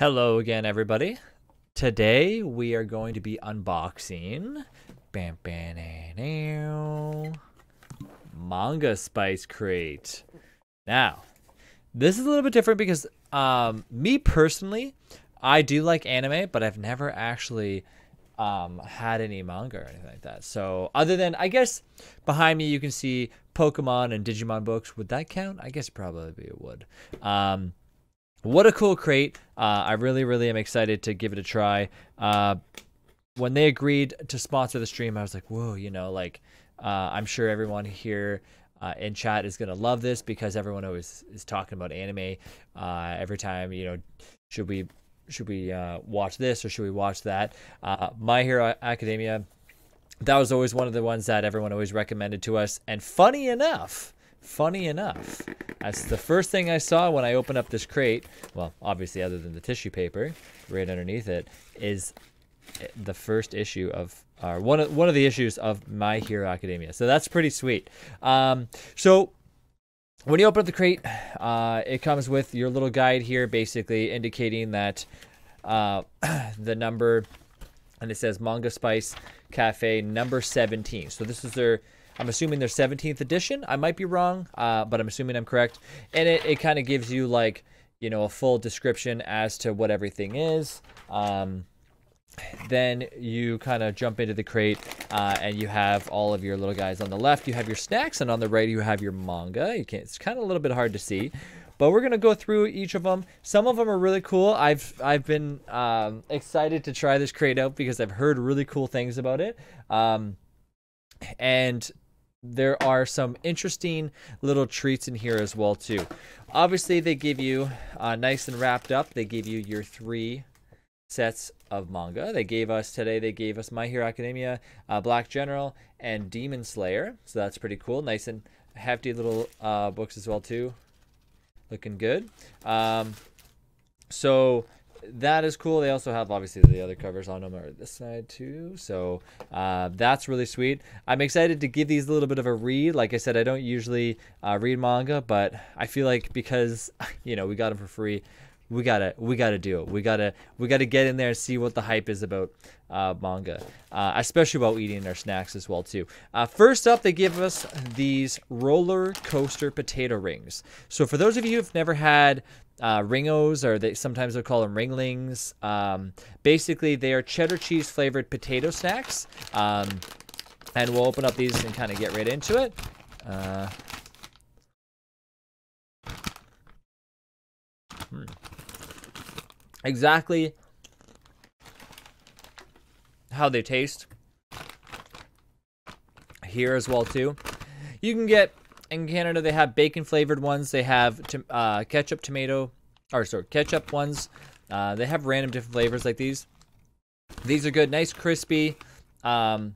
Hello again, everybody. Today we are going to be unboxing Manga Spice Crate. Now, this is a little bit different because me personally, I do like anime, but I've never actually had any manga or anything like that. So other than, I guess, behind me you can see Pokemon and Digimon books. Would that count? I guess probably it would. What a cool crate. I really am excited to give it a try. When they agreed to sponsor the stream, I was like, whoa, I'm sure everyone here in chat is going to love this because everyone always is talking about anime every time, should we watch this or should we watch that? My Hero Academia, that was always one of the ones that everyone always recommended to us. And funny enough, that's the first thing I saw when I opened up this crate. Well, obviously, other than the tissue paper right underneath it, is the first issue of one of the issues of My Hero Academia. So that's pretty sweet. So when you open up the crate, it comes with your little guide here, basically indicating that the number, and it says Manga Spice Cafe number 17. So this is their, I'm assuming their 17th edition. I might be wrong, but I'm assuming I'm correct. And it kind of gives you like, a full description as to what everything is. Then you kind of jump into the crate and you have all of your little guys. On the left, you have your snacks, and on the right, you have your manga. It's kind of a little bit hard to see, but we're going to go through each of them. Some of them are really cool. I've been excited to try this crate out because I've heard really cool things about it. And there are some interesting little treats in here as well too. Obviously, they give you nice and wrapped up. They give you your 3 sets of manga. They gave us My Hero Academia, Black General, and Demon Slayer. So that's pretty cool. Nice and hefty little books as well too. Looking good. So that is cool. They also have obviously the other covers on them are this side too. So that's really sweet. I'm excited to give these a little bit of a read. Like I said, I don't usually read manga, but I feel like because we got them for free, we gotta do it. We gotta get in there and see what the hype is about manga, especially while eating their snacks as well too. First up, they give us these roller coaster potato rings. So for those of you who've never had Ringos, or sometimes they'll call them Ringlings. Basically, they are cheddar cheese flavored potato snacks. And we'll open up these and kind of get right into it. Exactly how they taste here as well too. You can get, in Canada, they have bacon flavored ones. They have ketchup ones. They have random different flavors like these. These are good, nice, crispy. Cheddary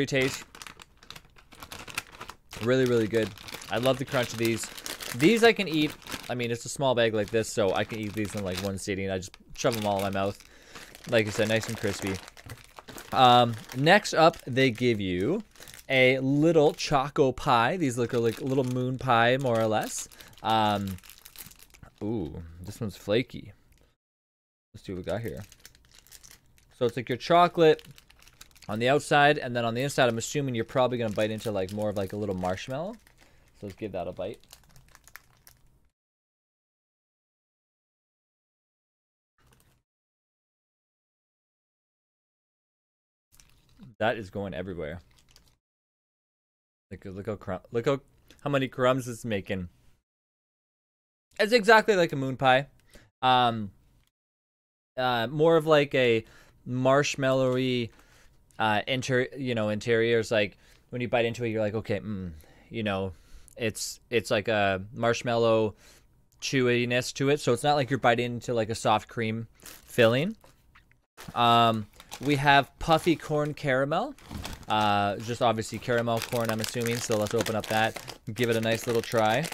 taste. Really good. I love the crunch of these. These I can eat. I mean, it's a small bag like this, so I can eat these in like one sitting. I just shove them all in my mouth. Like I said, nice and crispy. Next up, they give you a little choco pie. These look like a little moon pie, more or less. Ooh, this one's flaky. Let's see what we got here. So it's like your chocolate on the outside, and then on the inside, I'm assuming you're probably gonna bite into like more of like a little marshmallow. So let's give that a bite. That is going everywhere. Look how many crumbs it's making. It's exactly like a moon pie. More of like a marshmallowy interior. It's like when you bite into it, you're like, okay, it's like a marshmallow chewiness to it. So it's not like you're biting into like a soft cream filling. We have puffy corn caramel. Just obviously caramel corn, I'm assuming. So let's open up that and give it a nice little try.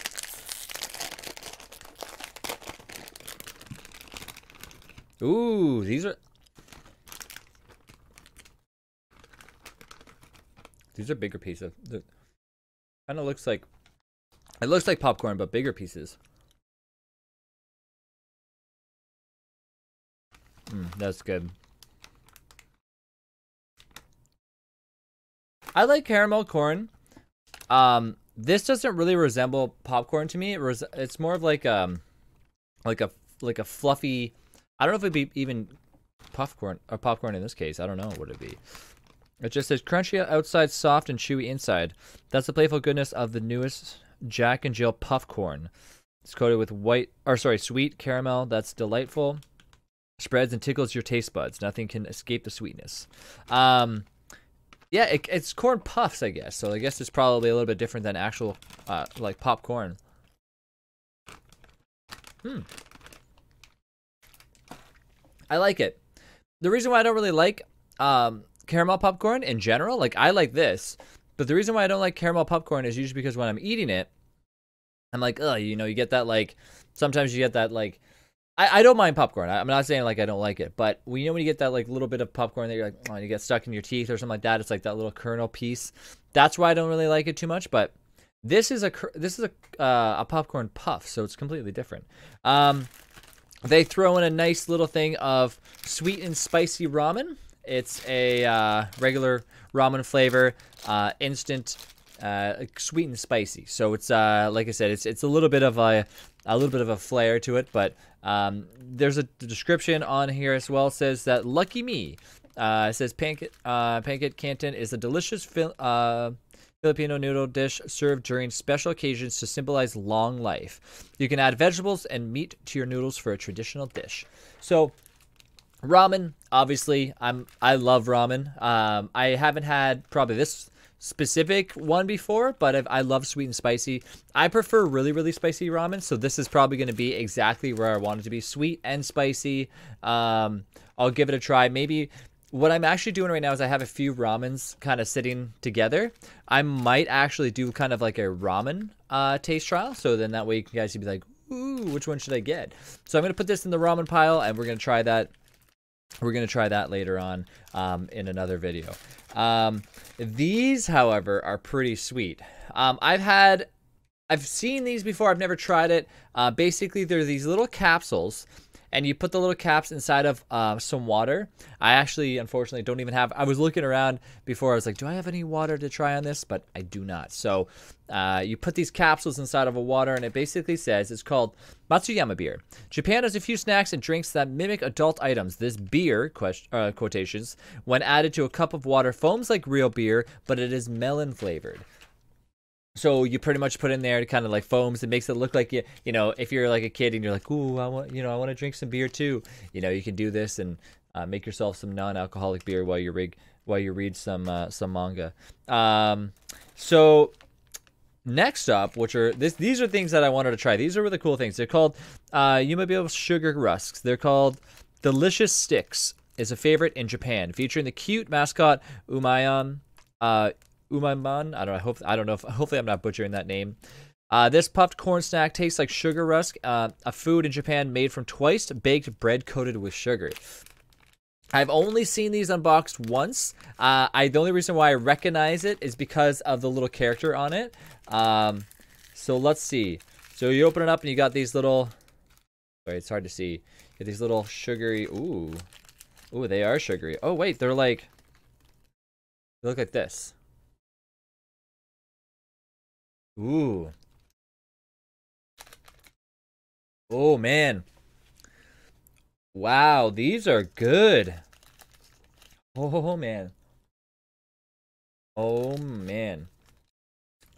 Ooh, these are bigger pieces. Kind of looks like It looks like popcorn, but bigger pieces. That's good. I like caramel corn. This doesn't really resemble popcorn to me. It's more of like a fluffy. I don't know if it'd be even popcorn or popcorn in this case. I don't know what it'd be. It just says crunchy outside, soft and chewy inside. That's the playful goodness of the newest Jack and Jill puff corn. It's coated with sweet caramel that's delightful. Spreads and tickles your taste buds. Nothing can escape the sweetness. Yeah, it's corn puffs, I guess. So I guess it's probably a little bit different than actual, like popcorn. I like it. The reason why I don't really like caramel popcorn in general, like I like this, but the reason why I don't like caramel popcorn is usually because when I'm eating it, I'm like, ugh, you know, you get that like, sometimes you get that like, I don't mind popcorn. I'm not saying like I don't like it, but when you get that like little bit of popcorn that you're like, oh, you get stuck in your teeth or something like that. It's like that little kernel piece. That's why I don't really like it too much. But this is a popcorn puff, so it's completely different. They throw in a nice little thing of sweet and spicy ramen. It's a regular ramen flavor, instant, sweet and spicy. So it's like I said, it's a little bit of a flair to it, but there's a description on here as well. It says that lucky me. It says pancake canton is a delicious Filipino noodle dish served during special occasions to symbolize long life. You can add vegetables and meat to your noodles for a traditional dish. So ramen, obviously, I love ramen. I haven't had probably this specific one before, but I love sweet and spicy. I prefer really, really spicy ramen, so this is probably going to be exactly where I want it to be, sweet and spicy. I'll give it a try. Maybe what I'm actually doing right now is I have a few ramens kind of sitting together. I might actually do kind of like a ramen taste trial, so then that way you guys can be like, ooh, which one should I get? So I'm going to put this in the ramen pile, and we're going to try that. We're going to try that later on in another video. These, however, are pretty sweet. I've seen these before. I've never tried it. Basically, they're these little capsules, and you put the little caps inside of some water. I actually, unfortunately, don't even have. I was looking around before. I was like, do I have any water to try on this? But I do not. So you put these capsules inside of a water, and it basically says it's called Matsuyama beer. Japan has a few snacks and drinks that mimic adult items. This beer, quotations, when added to a cup of water, foams like real beer, but it is melon flavored. So you pretty much put in there to kind of like foams. It makes it look like you know, if you're like a kid and you're like, ooh, I want to drink some beer too. You know, you can do this and make yourself some non-alcoholic beer while you read some manga. So next up, these are things that I wanted to try. These are really cool things. They're called Yumabyo Sugar Rusks. They're called Delicious Sticks. Is a favorite in Japan, featuring the cute mascot Umayan. Umaiman. I don't know if hopefully I'm not butchering that name. This puffed corn snack tastes like sugar rusk, a food in Japan made from twice baked bread coated with sugar. I've only seen these unboxed once. The only reason why I recognize it is because of the little character on it. So let's see. So you open it up and you got these little. Sorry, it's hard to see. You get these little sugary. Ooh, they are sugary. Oh wait, they look like this. Ooh. Oh, man. Wow, these are good. Oh, man. Oh, man.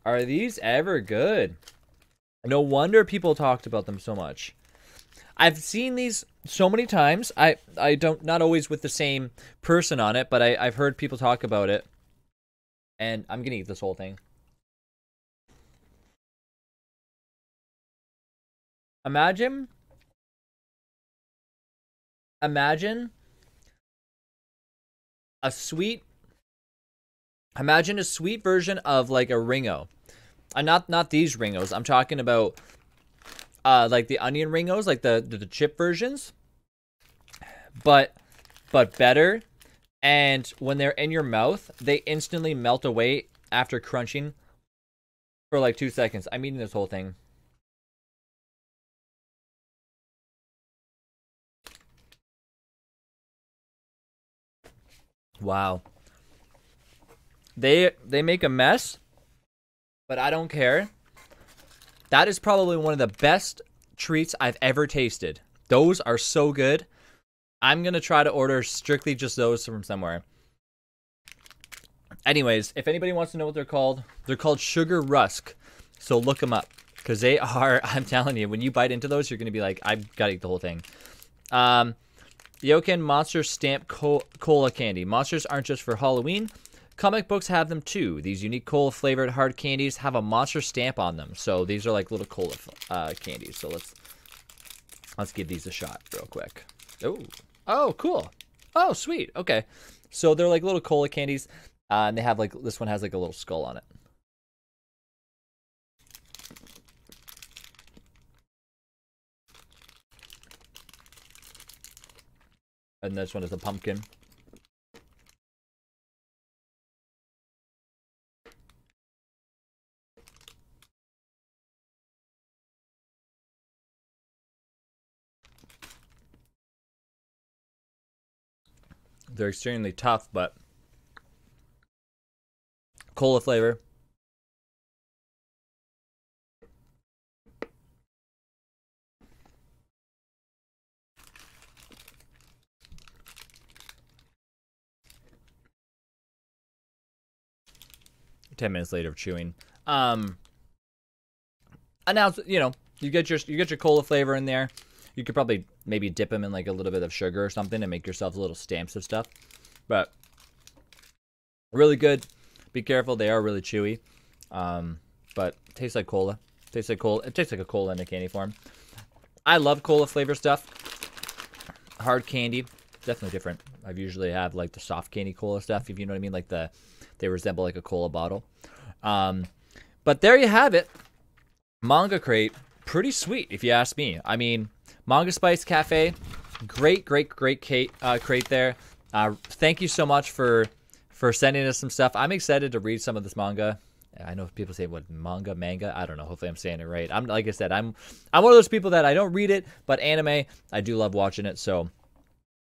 Are these ever good? No wonder people talked about them so much. I've seen these so many times. I don't, not always with the same person on it, but I've heard people talk about it. And I'm gonna eat this whole thing. Imagine a sweet version of like a Ringo. Not these Ringos. I'm talking about like the onion Ringos, like the chip versions. But better. And when they're in your mouth, they instantly melt away after crunching for like 2 seconds. I'm eating this whole thing. Wow. They make a mess, but I don't care. That is probably one of the best treats I've ever tasted. Those are so good. I'm going to try to order strictly just those from somewhere. Anyways, if anybody wants to know what they're called Sugar Rusk. So look them up, because they are, I'm telling you, when you bite into those, you're going to be like, I've got to eat the whole thing. Yoken Monster Stamp Cola Candy. Monsters aren't just for Halloween. Comic books have them too. These unique cola-flavored hard candies have a monster stamp on them. So these are like little cola candies. So let's give these a shot real quick. Oh, cool. Oh, sweet. Okay. So they're like little cola candies. And they have like, this one has like a little skull on it. And this one is a pumpkin. They're extremely tough, but cola flavor. Ten minutes later of chewing. And now, you know, you get your cola flavor in there. You could probably maybe dip them in like a little bit of sugar or something and make yourself little stamps of stuff. But really good. Be careful, they are really chewy. But tastes like cola. Tastes like cola. It tastes like a cola in a candy form. I love cola flavor stuff. Hard candy, definitely different. I've usually have like the soft candy cola stuff, if you know what I mean, like they resemble like a cola bottle. But there you have it. Manga crate, pretty sweet if you ask me. I mean, Manga Spice Cafe, great crate there. Thank you so much for sending us some stuff. I'm excited to read some of this manga. I know people say what manga. I don't know. Hopefully I'm saying it right. I'm like I said, I'm one of those people that I don't read it, but anime I do love watching it. So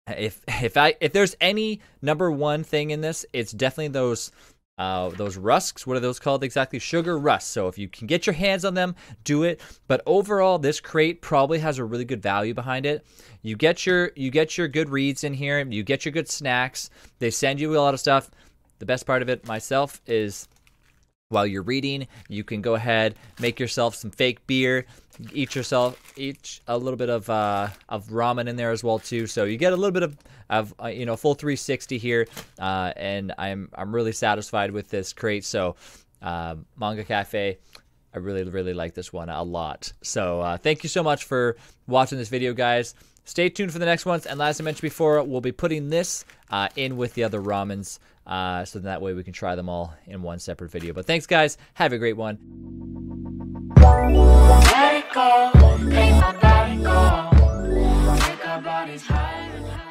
if there's any number one thing in this, it's definitely those rusks. What are those called exactly? Sugar Rusks. So if you can get your hands on them, do it. But overall, this crate probably has a really good value behind it. You get your good reads in here. You get your good snacks. They send you a lot of stuff. The best part of it myself is while you're reading, you can go ahead, make yourself some fake beer, eat a little bit of ramen in there as well too. So you get a little bit of full 360 here, and I'm really satisfied with this crate. So Manga Cafe, I really like this one a lot. So thank you so much for watching this video, guys. Stay tuned for the next ones, and as I mentioned before, we'll be putting this in with the other ramens, so that way we can try them all in one separate video. But thanks, guys. Have a great one. Let it go, make my body go, make our bodies higher and higher.